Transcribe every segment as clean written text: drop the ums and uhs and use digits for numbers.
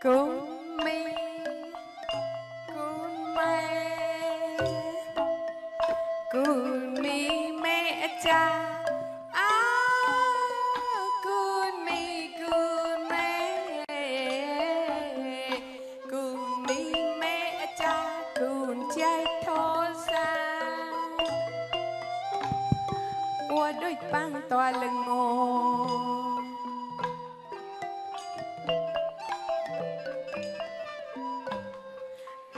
Cùng mi cùng mẹ cha cùng mi mẹ cha cùng trai thô xa qua đôi băng tòa lưng ngô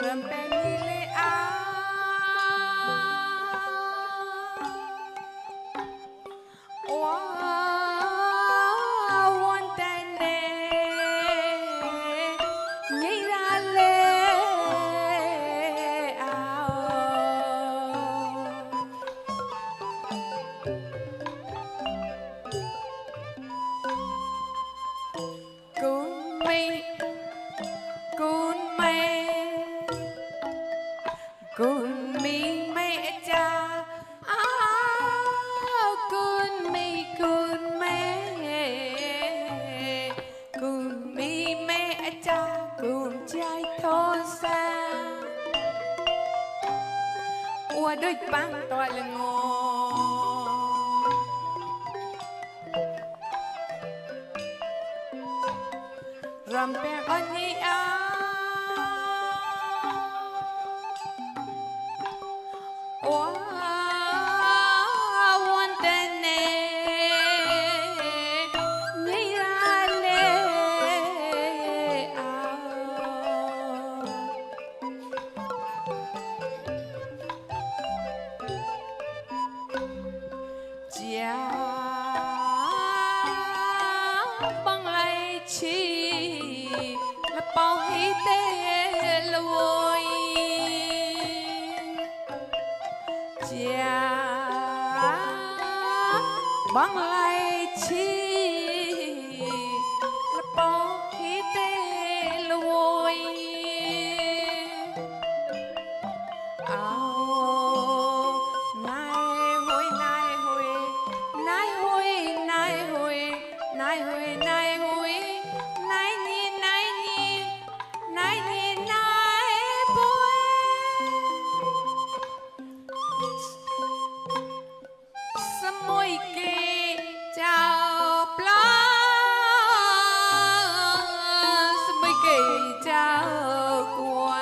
Rầm bèn đi lê one tay nè nhảy ra lê Cuốn mi cuốn mẹ Cùng mi mẹ cha cùng mi mẹ cha cùng trai thô xa qua đôi băng tòa là ngô rầm bè con nhi one tay nè nhảy ra lê cha băng lại chi là bao hí tê lôi cha băng lại chi là bao hí tê lôi nai hôi nai hôi nai hôi nai hôi nai hôi nai hôi nai nhìn nai nhìn nai nhìn nai bôi sớm môi kê chào pla sớm môi kê chào qua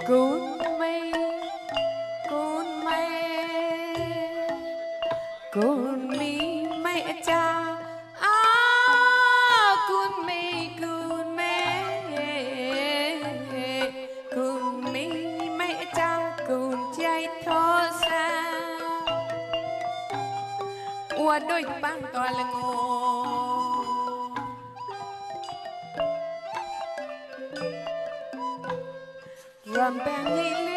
Cuốn mi cuốn mẹ cha cuốn mi mẹ cha cuốn trai thô xa qua đôi băng tòa là ngô rầm bèn nhảy